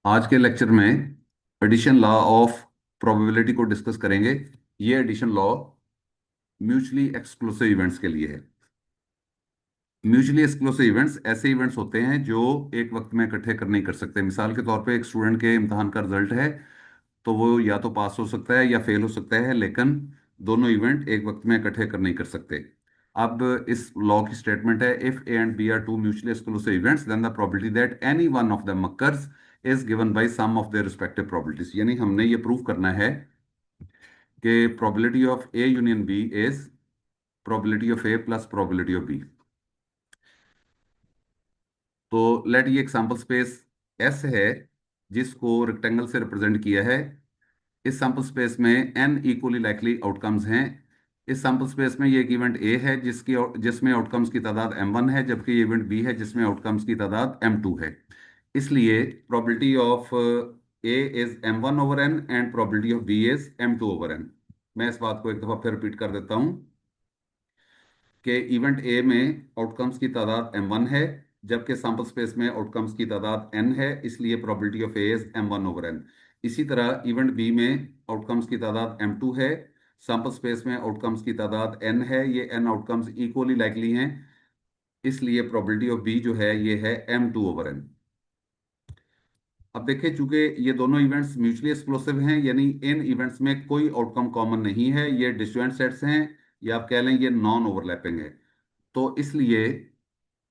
आज के लेक्चर में एडिशन लॉ ऑफ प्रोबेबिलिटी को डिस्कस करेंगे। ये addition law mutually exclusive events के लिए है। म्यूचुअली एक्सक्लूसिव इवेंट्स ऐसे इवेंट्स होते हैं जो एक वक्त में इकट्ठे कर नहीं कर सकते। मिसाल के तौर पे एक स्टूडेंट के इम्तहान का रिजल्ट है, तो वो या तो पास हो सकता है या फेल हो सकता है, लेकिन दोनों इवेंट एक वक्त में इकट्ठे कर नहीं कर सकते। अब इस लॉ की स्टेटमेंट है, if A and B are two mutually exclusive events then the probability that any one of them occurs is given by sum of their respective probabilities. यानी हमने ये प्रूव करना है कि probability of A union B is probability of A plus probability of B. तो let ये example space S है, जिसको रेक्टेंगल से रिप्रेजेंट किया है। इस सैंपल स्पेस में एन इक्वली लाइकली आउटकम्स हैं। इस सैंपल स्पेस में ये एक इवेंट ए है जिसमें आउटकम्स की तादाद m1 है, जबकि ये इवेंट बी है जिसमें आउटकम्स की तादाद m2 है। इसलिए probability of A is m1 over n and probability of B is m2 over n। मैं इस बात को एक दफा फिर रिपीट कर देता हूं कि इवेंट ए में आउटकम्स की तादाद m1 है, जबकि सैंपल स्पेस में आउटकम्स की तादाद n है, इसलिए probability of A is m1 over n। इसी तरह इवेंट बी में आउटकम्स की तादाद m2 है, सैंपल स्पेस में आउटकम्स की तादाद n है, ये n आउटकम्स इक्वली लाइकली हैं, इसलिए प्रोबेबिलिटी ऑफ बी जो है ये है m2 ओवर n। अब देखिए, चूंकि ये दोनों इवेंट्स म्यूचुअली एक्सक्लूसिव हैं, यानी इन इवेंट्स में कोई आउटकम कॉमन नहीं है, ये डिस्जॉइंट सेट्स हैं, या आप कह लें ये नॉन ओवरलैपिंग है। तो इसलिए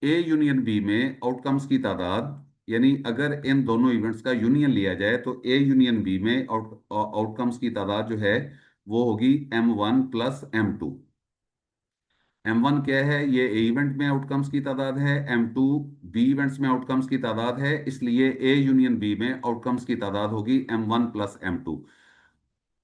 ए यूनियन बी में आउटकम्स की तादाद, यानी अगर इन दोनों इवेंट्स का यूनियन लिया जाए तो ए यूनियन बी में आउटकम्स की तादाद जो है वो होगी m1 प्लस m2। m1 क्या है? ये ए इवेंट में आउटकम्स की तादाद है। m2 बी इवेंट्स में आउटकम्स की तादाद है, इसलिए ए यूनियन बी में आउटकम्स की तादाद होगी m1 प्लस m2।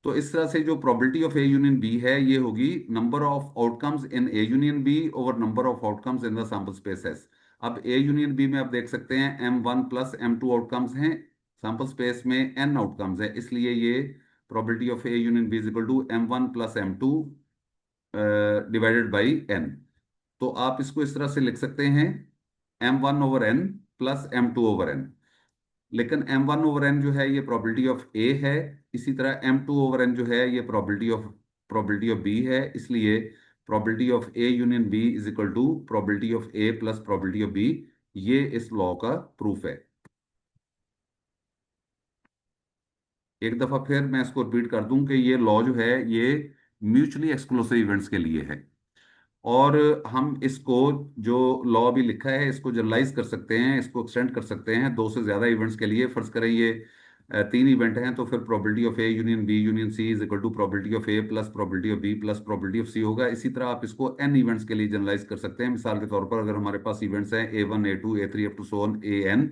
तो इस तरह से जो probability of A union B है ये होगी number of outcomes in A union B over number of outcomes in the sample space S. अब ए यूनियन बी में आप देख सकते हैं m1 प्लस m2 आउटकम्स हैं, सैंपल स्पेस में n आउटकम्स है, इसलिए ये probability of A union B is equal to m1 plus m2 divided by n। तो आप इसको इस तरह से लिख सकते हैं, m1 over n plus m2 over n। लेकिन m1 ओवर n जो है ये प्रोबेबिलिटी ऑफ ए है, इसी तरह m2 ओवर n जो है ये प्रोबेबिलिटी ऑफ बी है, इसलिए probability of A union B is equal to probability of A plus probability of B. ये इस लॉ का प्रूफ है। एक दफा फिर मैं इसको रिपीट कर दूं कि ये लॉ जो है ये म्यूचुअली एक्सक्लूसिव इवेंट्स के लिए है, और हम इसको जो लॉ भी लिखा है इसको जनरलाइज कर सकते हैं, इसको एक्सटेंड कर सकते हैं दो से ज्यादा इवेंट्स के लिए। फर्ज करें ये तीन इवेंट हैं, तो फिर probability of A union B union C is equal to probability of A plus probability of B plus probability of C होगा। इसी तरह आप इसको एन इवेंट्स के लिए जनरलाइज कर सकते हैं। मिसाल के तौर पर अगर हमारे पास इवेंट्स हैं A1 A2 A3 up to so on AN,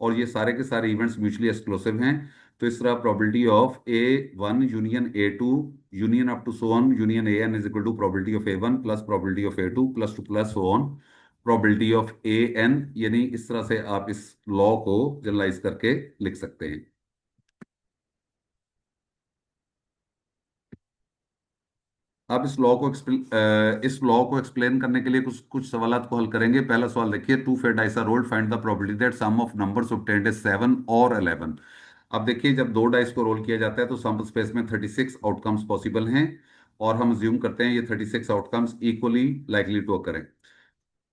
और ये सारे के सारे इवेंट्स म्यूचुअली एक्सक्लूसिव हैं, तो इस तरह probability of A1 union A2 union up to so on union AN is equal to probability of A1 plus probability of A2 plus to plus so on probability of AN। यानी इस तरह से आप इस लॉ को generalise करके लिख सकते हैं। आप इस लॉ को एक्सप्लेन करने के लिए कुछ कुछ सवालात को हल करेंगे। पहला सवाल देखिए, two fair dice are rolled, find the probability that sum of numbers obtained is 7 और 11। अब देखिए, जब दो डाइस को रोल किया जाता है तो सैंपल स्पेस में 36 आउटकम्स पॉसिबल हैं, और हम अज्यूम करते हैं ये 36 outcomes equally likely to occur हैं।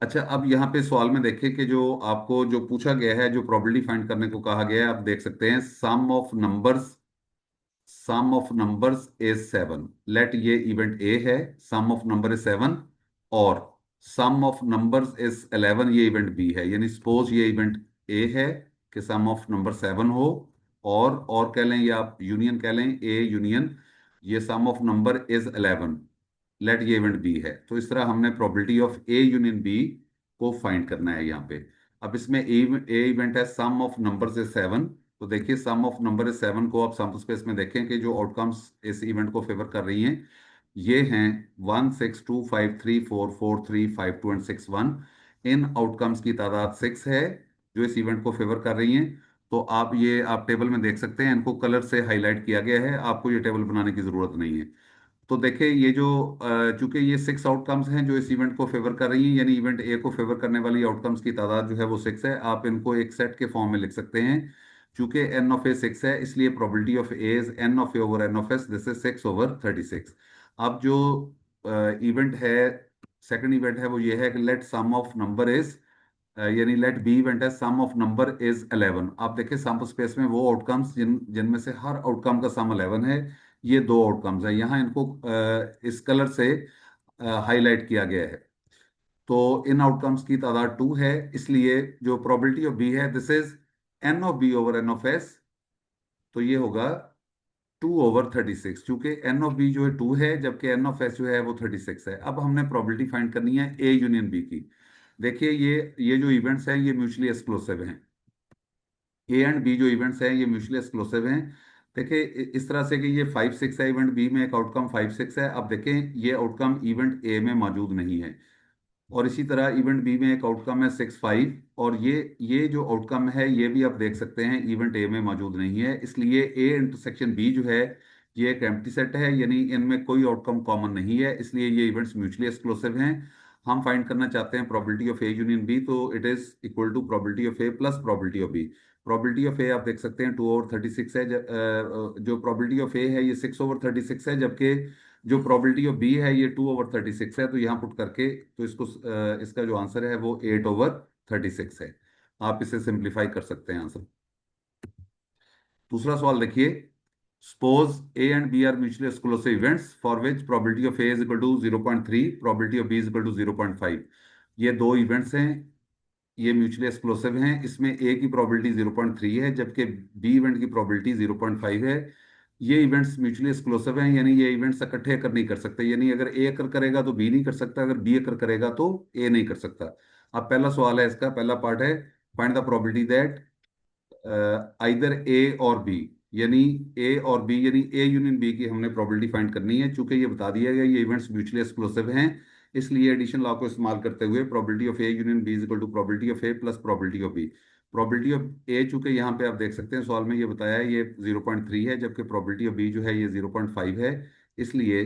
अच्छा, अब यहाँ पे सवाल में देखें कि जो आपको जो पूछा गया है, जो प्रोबेबिलिटी फाइंड करने को कहा गया है, आप देख सकते हैं सम ऑफ नंबर्स इज 7। लेट ये इवेंट ए है, सम ऑफ नंबर इज 7, और सम ऑफ नंबर्स इज 11, ये इवेंट बी है। यानी सपोज ये इवेंट ए है कि सम ऑफ नंबर 7 हो, और कह लें या आप यूनियन कह लें, ए यूनियन ये sum of number is 11, let ये इवेंट बी है। तो इस तरह हमने probability of A union B को फाइंड करना है यहाँ पे। अब इसमें ए इवेंट है सम ऑफ नंबर्स इज 7, तो देखिए सम ऑफ नंबर इज 7 को आप सैंपल स्पेस में देखें कि जो आउटकम्स इस इवेंट को फेवर कर रही हैं ये हैं 1 6 2 5 3 4 4 3 5 2 एंड 6 1। इन आउटकम्स की तादाद 6 है जो इस इवेंट को फेवर कर रही हैं। तो आप टेबल में देख सकते हैं, इनको कलर से हाईलाइट किया गया है, आपको ये टेबल बनाने की जरूरत नहीं है। तो देखिए ये जो चूंकि ये 6 आउटकम्स हैं जो इस इवेंट को फेवर कर रही हैं, यानी इवेंट ए को फेवर करने वाली आउटकम्स की तादाद जो है वो 6 है। आप इनको एक सेट के फॉर्म में लिख सकते हैं, चूंकि एन ऑफ ए 6 है, इसलिए probability of A is n of A over n of S, this is 6/36। अब जो इवेंट है, सेकंड इवेंट है, वो ये है कि let sum of number is, यानी लेट बी इवेंट है सम ऑफ नंबर इज 11। आप देखिए सैंपल स्पेस में वो आउटकम्स जिनमें से हर आउटकम का सम 11 है, ये दो आउटकम्स है, यहाँ इनको इस कलर से हाईलाइट किया गया है। तो इन आउटकम्स की तादाद 2 है, इसलिए जो प्रोबेबिलिटी ऑफ बी है this is n of B over n of S, तो ये होगा 2/36, क्योंकि एन ऑफ बी जो है 2 है, जबकि एन ऑफ एस जो है वो 36 है। अब हमने प्रोबेबिलिटी फाइंड करनी है ए यूनियन बी की। देखिए ये जो इवेंट्स हैं ये म्यूचुअली एक्सक्लूसिव हैं, ए एंड बी जो इवेंट्स हैं ये म्यूचुअली एक्सक्लूसिव हैं। देखिए इस तरह से कि ये 5 6 है, इवेंट बी में एक आउटकम 5 6 है। अब देखें ये आउटकम इवेंट ए में मौजूद नहीं है, और इसी तरह इवेंट बी में एक आउटकम है 6 5, और ये जो आउटकम है ये भी आप देख सकते हैं इवेंट ए में मौजूद नहीं है, इसलिए ए इंटरसेक्शन बी जो है ये एक एम्प्टी सेट है, यानी इनमें कोई आउटकम कॉमन नहीं है, इसलिए ये इवेंट्स म्यूचुअली एक्सक्लूसिव हैं। हम फाइंड करना चाहते हैं probability of A union B, तो it is equal to probability of A plus probability of B. Probability of A आप देख सकते हैं 2/36 है, जो प्रोबेबिलिटी ऑफ ए है ये 6/36 है, जबकि जो प्रोबेबिलिटी ऑफ बी है ये 2/36 है। तो यहाँ पुट करके तो इसका जो आंसर है वो 8/36 है। आप इसे सिंप्लीफाई कर सकते हैं आंसर। दूसरा सवाल देखिए, suppose A and B are mutually exclusive events for which probability of A is equal to 0.3, probability of B is equal to 0.5। ये दो इवेंट्स हैं, ये म्यूचुअली एक्सक्लूसिव हैं, इसमें ए की प्रोबेबिलिटी 0.3 है, जबकि बी इवेंट की प्रोबेबिलिटी 0.5 है। ये इवेंट्स म्यूचुअली एक्सक्लूसिव हैं, यानी ये इवेंट्स इकट्ठे कर नहीं कर सकते, यानी अगर ए अकर करेगा तो बी नहीं कर सकता, अगर बी अकर करेगा तो ए नहीं कर सकता। अब पहला सवाल है, इसका पहला पार्ट है find the probability that either A or B, यानी ए और बी, यानी ए यूनियन बी की हमने प्रोबेबिलिटी फाइंड करनी है। चूंकि ये बता दिया गया ये इवेंट्स म्यूचुअली एक्सक्लूसिव हैं, इसलिए एडिशन लॉ को इस्तेमाल करते हुए probability of A union B is equal to probability of A plus probability of B. Probability of A चूंकि यहाँ पे आप देख सकते हैं सवाल में ये बताया है ये 0.3 है, जबकि प्रोबेबिलिटी ऑफ बी जो है ये 0.5 है, इसलिए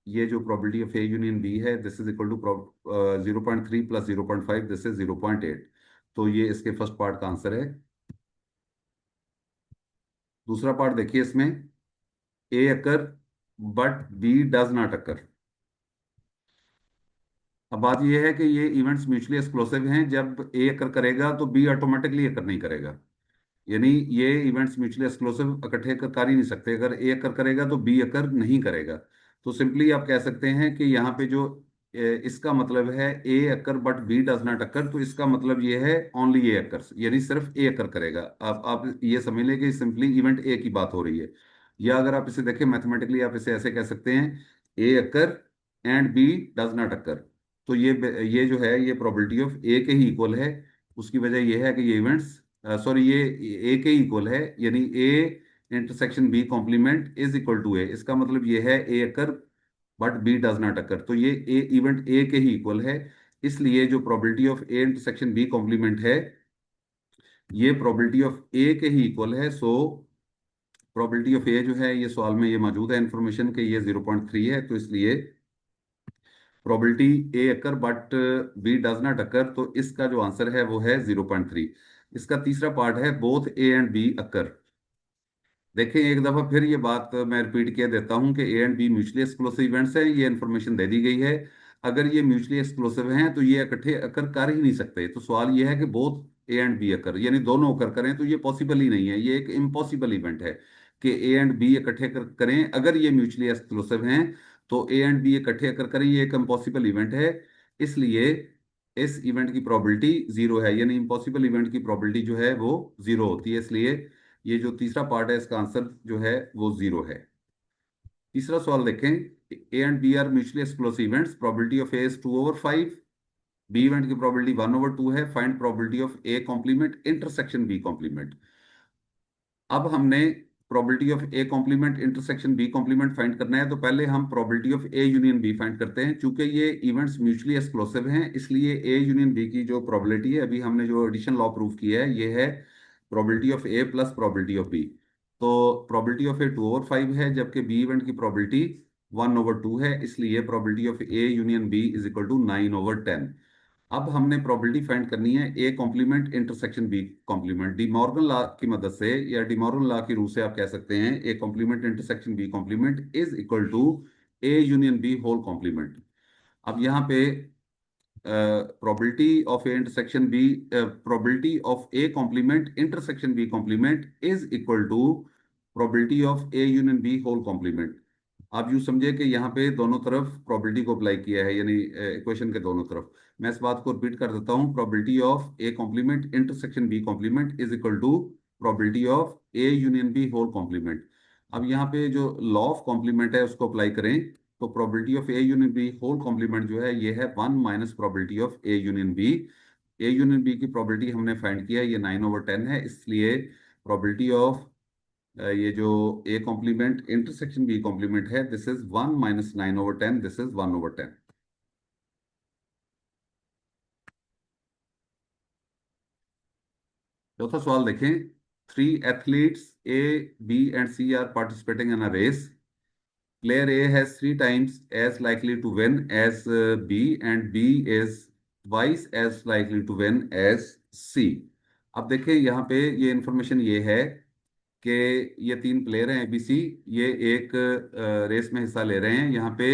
ये जो probability of A union B है this is equal to 0.3 plus 0.5, this is 0.8। तो ये इसके फर्स्ट पार्ट का आंसर है। दूसरा पार्ट देखिए, इसमें A occur but B does not occur. अब बात यह है कि ये इवेंट्स म्यूचुअली एक्सक्लूसिव हैं, जब ए अकर करेगा तो बी ऑटोमेटिकली अकर नहीं करेगा, यानी ये इवेंट्स म्यूचुअली एक्सक्लूसिव इकट्ठे कर ही नहीं सकते। अगर ए अकर करेगा तो बी अकर नहीं करेगा। तो सिंपली आप कह सकते हैं कि यहाँ पे जो इसका मतलब है A occur but B does not occur, तो इसका मतलब ये है ओनली ए अकर, यानी सिर्फ ए अकर करेगा। आप ये समझ लें कि सिंपली इवेंट ए की बात हो रही है। या अगर आप इसे देखें मैथमेटिकली, आप इसे ऐसे कह सकते हैं A occur and B does not occur. तो ये जो है ये प्रोबेबिलिटी ऑफ ए के ही इक्वल है। उसकी वजह यह है कि ये इवेंट्स, सॉरी, ये ए के इक्वल है, यानी A intersection B complement is equal to A, इसका मतलब ये है A occur but B does not occur, तो ये ए इवेंट ए के ही इक्वल है। इसलिए जो probability of A intersection B complement है ये प्रोबेबिलिटी ऑफ ए के ही इक्वल है। सो प्रोबेबिलिटी ऑफ ए जो है ये सवाल में ये मौजूद है इन्फॉर्मेशन कि ये 0.3 है, तो इसलिए probability A occur but B does not occur, तो इसका जो आंसर है वो है 0.3। इसका तीसरा पार्ट है both A and be occur. देखें एक दफा फिर ये बात मैं रिपीट किया देता हूं कि ए and B mutually exclusive events हैं, ये इन्फॉर्मेशन दे दी गई है। अगर ये म्यूचुअली एक्सक्लूसिव हैं तो ये इकट्ठे अकर कर ही नहीं सकते। तो सवाल ये है कि both A and be occur, यानी दोनों अकर करें, तो ये पॉसिबल ही नहीं है, ये एक इम्पॉसिबल इवेंट है कि ए एंड बी इकट्ठे करें। अगर ये म्यूचुअली एक्सक्लूसिव हैं तो ए एंड बी इकट्ठे अकर करें, ये एक इम्पॉसिबल इवेंट है। इसलिए इस इवेंट की प्रोबेबिलिटी जीरो है, यानी इम्पॉसिबल इवेंट की प्रोबेबिलिटी जो है वो जीरो होती है, इसलिए ये जो तीसरा पार्ट है इसका आंसर जो है वो जीरो है। तीसरा सवाल देखें, A and B are mutually exclusive events, probability of A is 2/5, B event की प्रोबेबिलिटी 1/2 है, find probability of A complement intersection B complement. अब हमने probability of A complement intersection B complement find करना है, तो पहले हम probability of A union B find करते हैं। चूंकि ये इवेंट्स म्यूचुअली एक्सक्लूसिव हैं, इसलिए ए यूनियन बी की जो प्रोबेबिलिटी है, अभी हमने जो एडिशन लॉ प्रूव किया है, ये है probability of A plus probability of B. तो प्रोबेबिलिटी ऑफ ए 2/5 है, जबकि बी इवेंट की प्रोबेबिलिटी 1/2 है, इसलिए probability of A union B is equal to 9/10। अब हमने प्रोबेबिलिटी फाइंड करनी है A complement intersection B complement. De Morgan law की मदद से या डी मॉर्गन लॉ की रूल से आप कह सकते हैं A complement intersection B complement is equal to A union B whole complement. अब यहाँ पे probability of A intersection B, probability of A complement intersection B complement is equal to probability of A union B whole complement। आप यूं समझिए कि यहाँ पे दोनों तरफ प्रोबेबिलिटी को अप्लाई किया है, यानी इक्वेशन के दोनों तरफ। मैं इस बात को रिपीट कर देता हूँ, probability of A complement intersection B complement is equal to probability of A union B whole complement. अब यहाँ पे जो लॉ ऑफ कॉम्प्लीमेंट है उसको अप्लाई करें, तो probability of A union B whole complement जो है ये है 1 minus probability of A union B. A union B की प्रोबेबिलिटी हमने फाइंड किया है, ये 9/10 है, इसलिए प्रोबेबिलिटी ऑफ ये जो A complement intersection B complement है this is 1 minus 9/10, this is 1/10। चौथा सवाल देखें। 3 athletes A, B and C are participating in a race. Player A has 3 times as likely to win as B and B is twice as likely to win as C। अब देखिए यहाँ पे ये information ये है कि ये 3 player हैं एबीसी, ये एक रेस में हिस्सा ले रहे हैं। यहाँ पे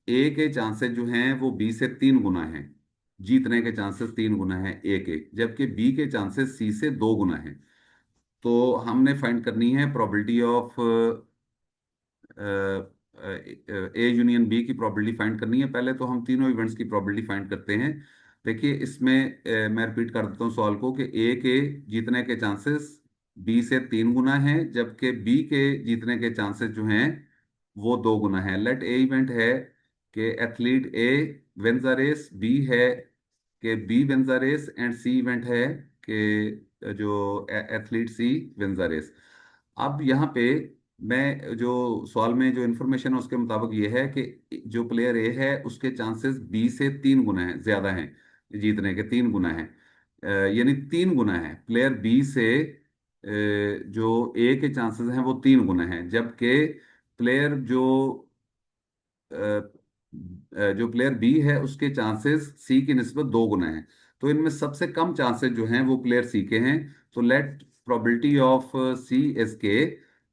ए के चांसेस जो हैं वो बी से 3 गुना हैं, जीतने के चांसेस 3 गुना हैं ए के, जबकि बी के चांसेस सी से 2 गुना हैं। तो हमने फाइंड करनी है probability of A union B की प्रोबेबिलिटी फाइंड करनी है। पहले तो हम तीनों इवेंट्स की प्रोबेबिलिटी फाइंड करते हैं। देखिए इसमें मैं रिपीट कर देता हूँ सवाल को कि ए के जीतने के चांसेस बी से 3 गुना हैं, जबकि बी के जीतने के चांसेस जो हैं वो 2 गुना हैं। लेट ए इवेंट है कि athlete A wins the race, B है कि B wins the race and C event है कि जो athlete C wins the race. अब यहाँ पे मैं जो सवाल में जो इन्फॉर्मेशन है उसके मुताबिक ये है कि जो प्लेयर ए है उसके चांसेस बी से 3 गुना है, ज्यादा हैं, जीतने के 3 गुना है, यानी 3 गुना है प्लेयर बी से। जो ए के चांसेस हैं वो 3 गुना हैं, जबकि प्लेयर जो प्लेयर बी है उसके चांसेस सी की निस्बत 2 गुना है। तो इनमें सबसे कम चांसेस जो हैं वो प्लेयर सी के हैं। तो let probability of C is K.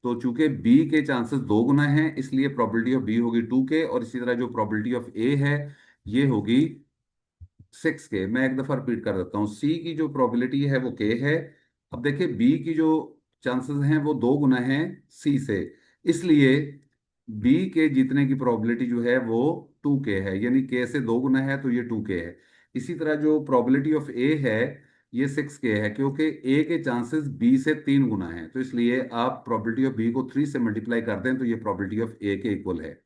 तो चूंकि बी के चांसेस 2 गुना हैं इसलिए प्रोबेबिलिटी ऑफ बी होगी 2 के, और इसी तरह जो प्रोबेबिलिटी ऑफ ए है ये होगी 6 के। मैं एक दफा रिपीट कर देता हूँ, सी की जो प्रोबेबिलिटी है वो के है। अब देखिए बी की जो चांसेस हैं वो 2 गुना हैं सी से, इसलिए बी के जीतने की प्रोबेबिलिटी जो है वो 2 के है, यानी के से 2 गुना है तो ये 2 के है। इसी तरह जो प्रोबेबिलिटी ऑफ ए है ये 6 के है, क्योंकि ए के चांसेस बी से 3 गुना है, तो इसलिए आप प्रोबेबिलिटी ऑफ बी को 3 से मल्टीप्लाई कर दें तो ये प्रोबेबिलिटी ऑफ ए के इक्वल है।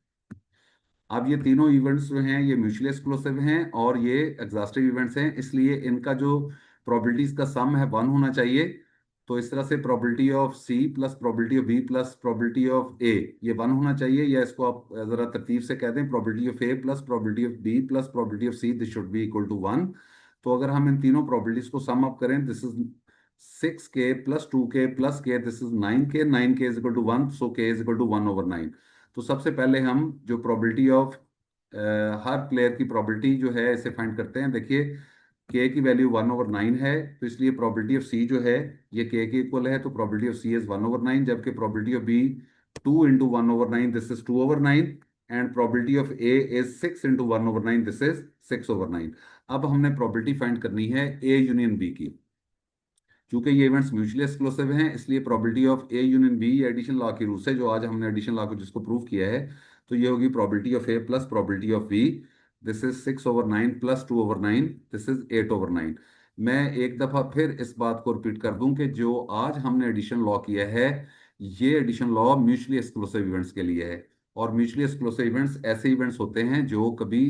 अब ये तीनों इवेंट्स जो हैं ये म्यूचुअली एक्सक्लूसिव हैं और ये एग्जॉस्टिव इवेंट्स हैं, इसलिए इनका जो प्रोबेबिलिटीज का सम है 1 होना चाहिए। तो इस तरह से probability of C plus probability of B plus probability of A ये 1 होना चाहिए, या इसको आप जरा तरतीब से कह दें probability of A plus probability of B plus probability of C, this should be equal to 1। तो अगर हम इन तीनों प्रोबेबिलिटीज को सम अप करें, दिस इज 6 के प्लस 2 के प्लस के, दिस इज 9 के, 9 के इज इक्वल टू 1, सो के इज इक्वल टू 1/9। तो सबसे पहले हम जो प्रोबेबिलिटी ऑफ हर प्लेयर की प्रोबेबिलिटी जो है इसे फाइंड करते हैं। देखिए के की वैल्यू 1/9 है, तो इसलिए प्रोबेबिलिटी ऑफ सी जो है ये के इक्वल है, तो प्रोबेबिलिटी ऑफ सी इज 1/9, जबकि probability of B 2 × 1/9, this is 2/9, and probability of A is 6 × 1/9, this is 6/9। अब हमने प्रोबेबिलिटी फाइंड करनी है ए यूनियन बी की। चूंकि ये इवेंट्स म्यूचुअली एक्सक्लूसिव हैं इसलिए probability of A union B addition law की रूल से, जो आज हमने एडिशन लॉ को जिसको प्रूव किया है, तो ये होगी probability of A plus probability of B, this is 6/9 plus 2/9, this is 8/9। मैं एक दफा फिर इस बात को रिपीट कर दूं कि जो आज हमने एडिशन लॉ किया है ये addition law mutually exclusive events के लिए है, और म्यूचुअली एक्सक्लूसिव इवेंट्स ऐसे इवेंट्स होते हैं जो कभी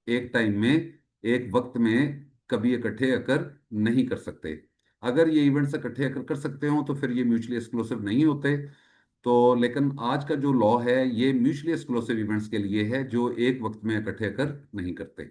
एक टाइम में, एक वक्त में कभी इकट्ठे अकर नहीं कर सकते। अगर ये इवेंट्स इकट्ठे अकर कर सकते हो तो फिर ये म्यूचुअली एक्सक्लूसिव नहीं होते। तो लेकिन आज का जो लॉ है ये म्यूचुअली एक्सक्लूसिव इवेंट्स के लिए है जो एक वक्त में इकट्ठे अकर नहीं करते।